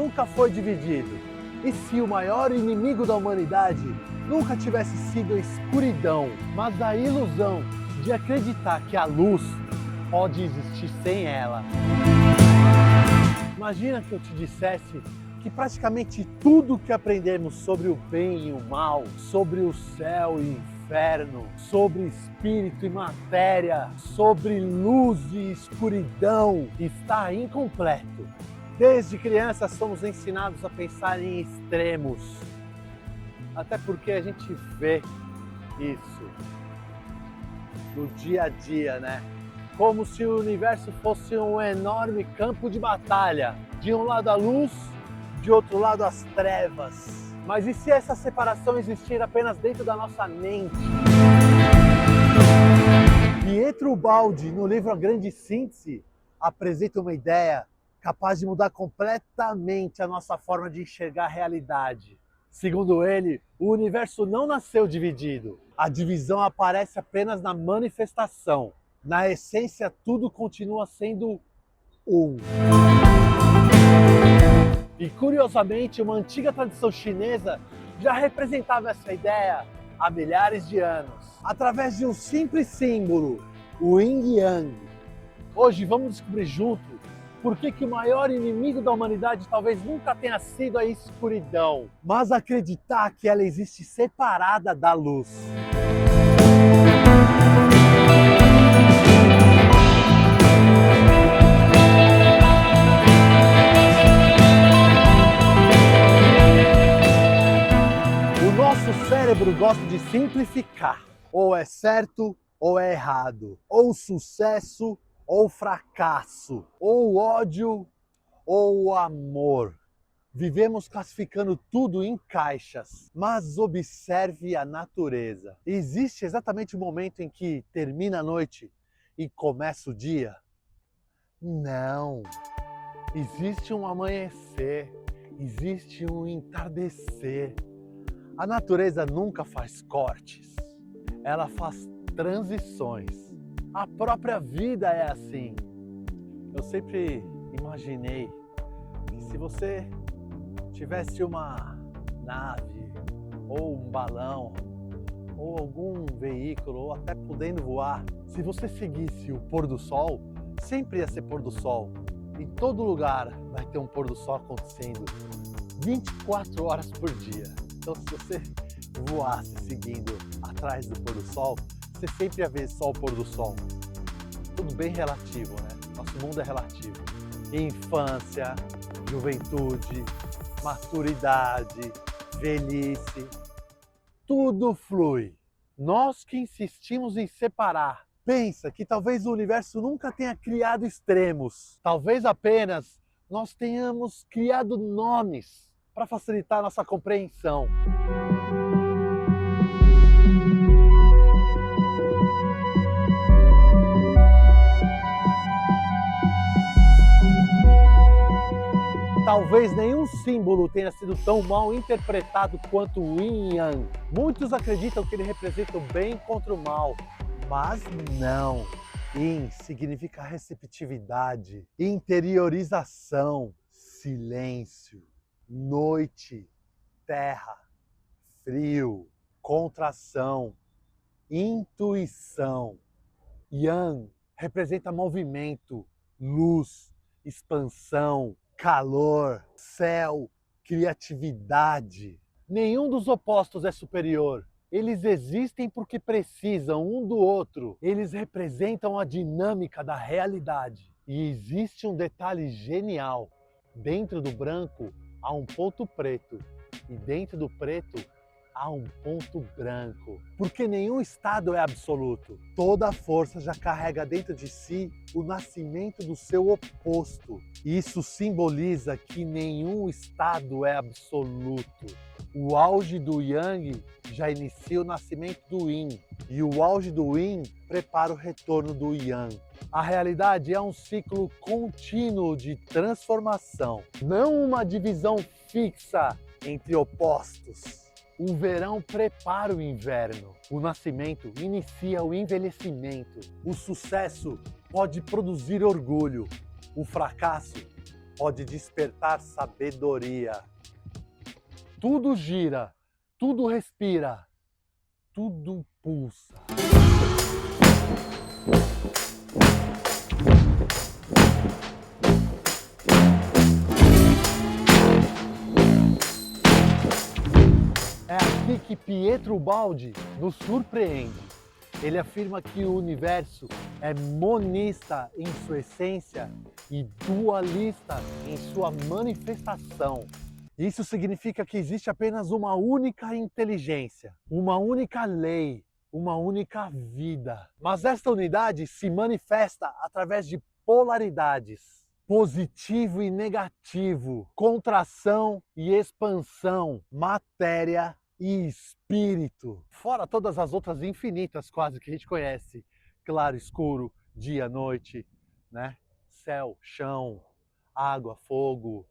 nunca foi dividido? E se o maior inimigo da humanidade nunca tivesse sido a escuridão, mas a ilusão de acreditar que a luz pode existir sem ela? Imagina que eu te dissesse que praticamente tudo que aprendemos sobre o bem e o mal, sobre o céu e o inferno, sobre espírito e matéria, sobre luz e escuridão, está incompleto. Desde criança somos ensinados a pensar em extremos, até porque a gente vê isso no dia a dia, né? Como se o universo fosse um enorme campo de batalha. De um lado a luz, de outro lado as trevas. Mas e se essa separação existir apenas dentro da nossa mente? Pietro Baldi, no livro A Grande Síntese, apresenta uma ideia capaz de mudar completamente a nossa forma de enxergar a realidade. Segundo ele, o universo não nasceu dividido. A divisão aparece apenas na manifestação. Na essência, tudo continua sendo um. E curiosamente, uma antiga tradição chinesa já representava essa ideia há milhares de anos, através de um simples símbolo, o Yin Yang. Hoje vamos descobrir junto por que o maior inimigo da humanidade talvez nunca tenha sido a escuridão, mas acreditar que ela existe separada da luz. O nosso cérebro gosta de simplificar. Ou é certo ou é errado. Ou sucesso ou fracasso. Ou ódio ou amor. Vivemos classificando tudo em caixas. Mas observe a natureza. Existe exatamente o momento em que termina a noite e começa o dia? Não. Existe um amanhecer. Existe um entardecer. A natureza nunca faz cortes, ela faz transições. A própria vida é assim. Eu sempre imaginei que se você tivesse uma nave, ou um balão, ou algum veículo, ou até podendo voar, se você seguisse o pôr do sol, sempre ia ser pôr do sol. Em todo lugar vai ter um pôr do sol acontecendo 24 horas por dia. Então, se você voasse seguindo atrás do pôr do sol, você sempre ia ver só o pôr do sol. Tudo bem relativo, né? Nosso mundo é relativo. Infância, juventude, maturidade, velhice, tudo flui. Nós que insistimos em separar, pensa que talvez o universo nunca tenha criado extremos. Talvez apenas nós tenhamos criado nomes para facilitar nossa compreensão. Talvez nenhum símbolo tenha sido tão mal interpretado quanto o Yin e Yang. Muitos acreditam que ele representa o bem contra o mal, mas não. Yin significa receptividade, interiorização, silêncio, noite, terra, frio, contração, intuição. Yang representa movimento, luz, expansão, calor, céu, criatividade. Nenhum dos opostos é superior. Eles existem porque precisam um do outro. Eles representam a dinâmica da realidade. E existe um detalhe genial. Dentro do branco há um ponto preto. E dentro do preto há um ponto branco. Porque nenhum estado é absoluto. Toda força já carrega dentro de si o nascimento do seu oposto. Isso simboliza que nenhum estado é absoluto. O auge do Yang já inicia o nascimento do Yin. E o auge do Yin prepara o retorno do Yang. A realidade é um ciclo contínuo de transformação, não uma divisão fixa entre opostos. O verão prepara o inverno. O nascimento inicia o envelhecimento. O sucesso pode produzir orgulho. O fracasso pode despertar sabedoria. Tudo gira, tudo respira, tudo pulsa. É aqui que Pietro Baldi nos surpreende. Ele afirma que o universo é monista em sua essência e dualista em sua manifestação. Isso significa que existe apenas uma única inteligência, uma única lei, uma única vida. Mas esta unidade se manifesta através de polaridades. Positivo e negativo, contração e expansão, matéria e espírito. Fora todas as outras infinitas quase que a gente conhece. Claro, escuro, dia, noite, né? Céu, chão, água, fogo.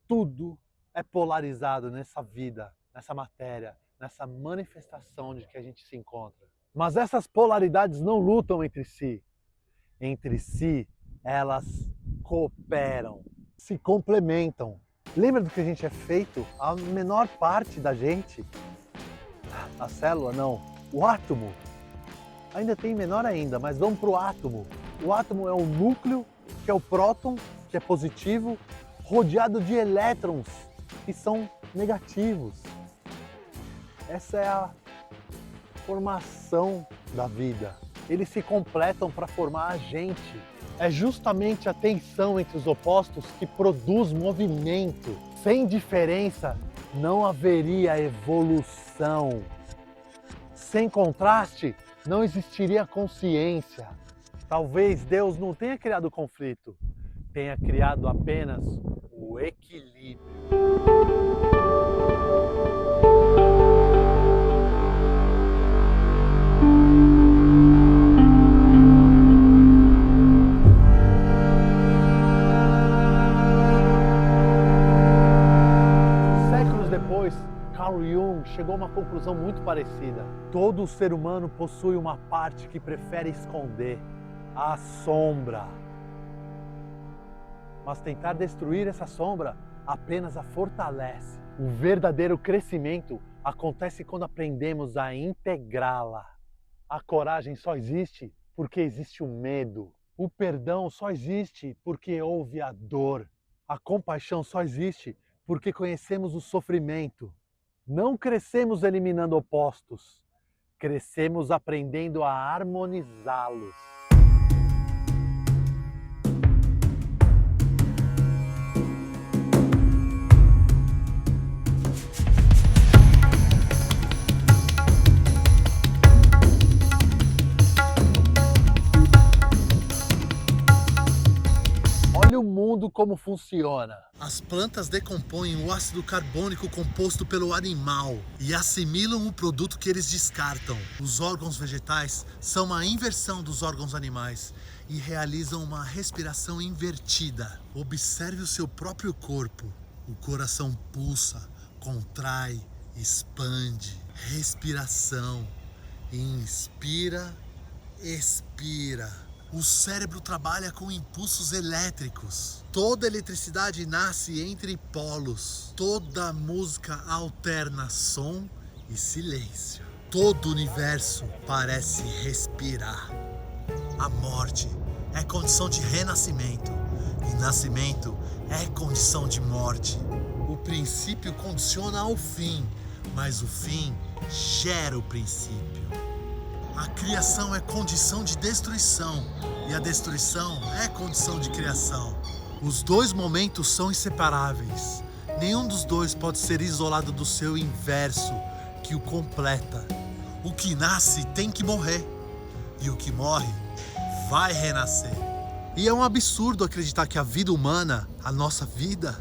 Tudo é polarizado nessa vida, nessa matéria, nessa manifestação de que a gente se encontra. Mas essas polaridades não lutam entre si. Entre si, elas cooperam, se complementam. Lembra do que a gente é feito? A menor parte da gente, a célula não, o átomo. Ainda tem menor ainda, mas vamos para o átomo. O átomo é o núcleo, que é o próton, que é positivo, rodeado de elétrons, que são negativos. Essa é a formação da vida. Eles se completam para formar a gente. É justamente a tensão entre os opostos que produz movimento. Sem diferença, não haveria evolução. Sem contraste, não existiria consciência. Talvez Deus não tenha criado o conflito, tenha criado apenas o equilíbrio. Carl Jung chegou a uma conclusão muito parecida. Todo ser humano possui uma parte que prefere esconder, a sombra. Mas tentar destruir essa sombra apenas a fortalece. O verdadeiro crescimento acontece quando aprendemos a integrá-la. A coragem só existe porque existe o medo. O perdão só existe porque houve a dor. A compaixão só existe porque conhecemos o sofrimento. Não crescemos eliminando opostos, crescemos aprendendo a harmonizá-los. Olha o mundo como funciona. As plantas decompõem o ácido carbônico composto pelo animal e assimilam o produto que eles descartam. Os órgãos vegetais são uma inversão dos órgãos animais e realizam uma respiração invertida. Observe o seu próprio corpo. O coração pulsa, contrai, expande. Respiração. Inspira, expira. O cérebro trabalha com impulsos elétricos. Toda eletricidade nasce entre polos. Toda música alterna som e silêncio. Todo o universo parece respirar. A morte é condição de renascimento e nascimento é condição de morte. O princípio condiciona ao fim, mas o fim gera o princípio. A criação é condição de destruição e a destruição é condição de criação. Os dois momentos são inseparáveis. Nenhum dos dois pode ser isolado do seu inverso, que o completa. O que nasce tem que morrer e o que morre vai renascer. E é um absurdo acreditar que a vida humana, a nossa vida,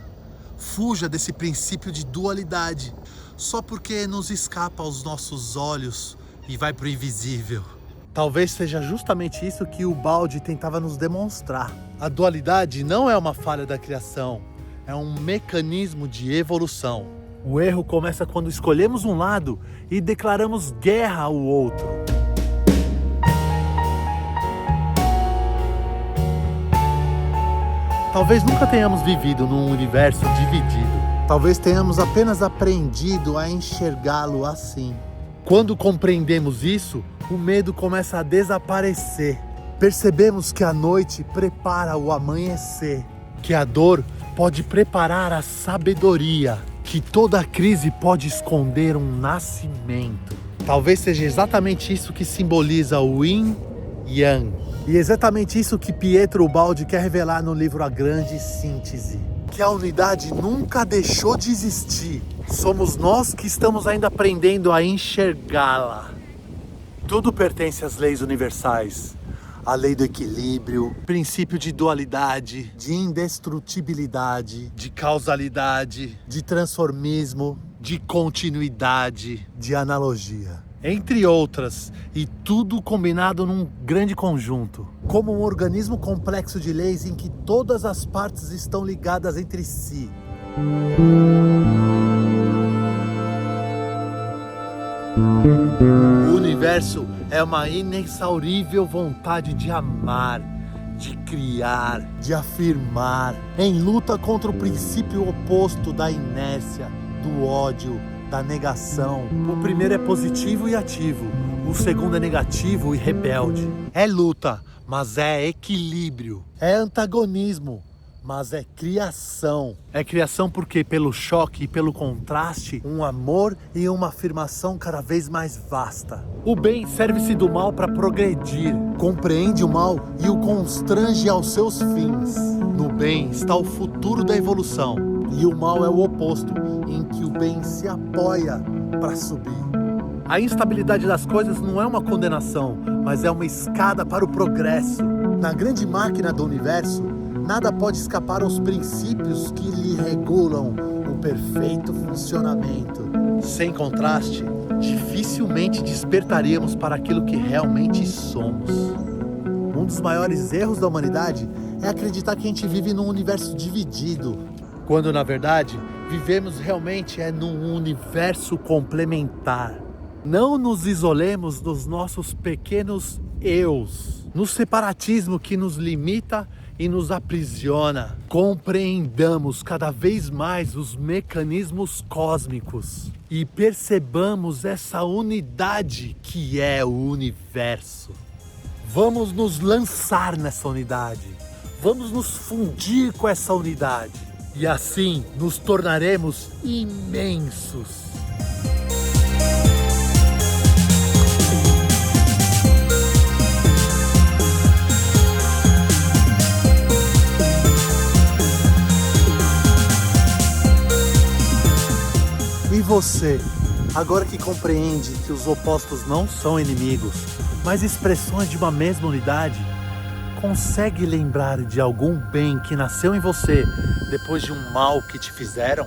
fuja desse princípio de dualidade só porque nos escapa aos nossos olhos e vai pro invisível. Talvez seja justamente isso que o Baldi tentava nos demonstrar. A dualidade não é uma falha da criação, é um mecanismo de evolução. O erro começa quando escolhemos um lado e declaramos guerra ao outro. Talvez nunca tenhamos vivido num universo dividido. Talvez tenhamos apenas aprendido a enxergá-lo assim. Quando compreendemos isso, o medo começa a desaparecer. Percebemos que a noite prepara o amanhecer, que a dor pode preparar a sabedoria, que toda crise pode esconder um nascimento. Talvez seja exatamente isso que simboliza o Yin e Yang. E exatamente isso que Pietro Ubaldi quer revelar no livro A Grande Síntese. Que a unidade nunca deixou de existir. Somos nós que estamos ainda aprendendo a enxergá-la. Tudo pertence às leis universais. A lei do equilíbrio, princípio de dualidade, de indestrutibilidade, de causalidade, de transformismo, de continuidade, de analogia. Entre outras, e tudo combinado num grande conjunto. Como um organismo complexo de leis em que todas as partes estão ligadas entre si. O universo é uma inexaurível vontade de amar, de criar, de afirmar, em luta contra o princípio oposto da inércia, do ódio, da negação. O primeiro é positivo e ativo, o segundo é negativo e rebelde. É luta, mas é equilíbrio. É antagonismo, mas é criação. É criação porque pelo choque e pelo contraste, um amor e uma afirmação cada vez mais vasta. O bem serve-se do mal para progredir. Compreende o mal e o constrange aos seus fins. No bem está o futuro da evolução. E o mal é o oposto, em que o bem se apoia para subir. A instabilidade das coisas não é uma condenação, mas é uma escada para o progresso. Na grande máquina do universo, nada pode escapar aos princípios que lhe regulam o perfeito funcionamento. Sem contraste, dificilmente despertaríamos para aquilo que realmente somos. Um dos maiores erros da humanidade é acreditar que a gente vive num universo dividido, quando na verdade vivemos realmente num universo complementar. Não nos isolemos dos nossos pequenos eus, no separatismo que nos limita e nos aprisiona. Compreendamos cada vez mais os mecanismos cósmicos e percebamos essa unidade que é o universo. Vamos nos lançar nessa unidade, vamos nos fundir com essa unidade e assim nos tornaremos imensos. E você, agora que compreende que os opostos não são inimigos, mas expressões de uma mesma unidade, consegue lembrar de algum bem que nasceu em você depois de um mal que te fizeram?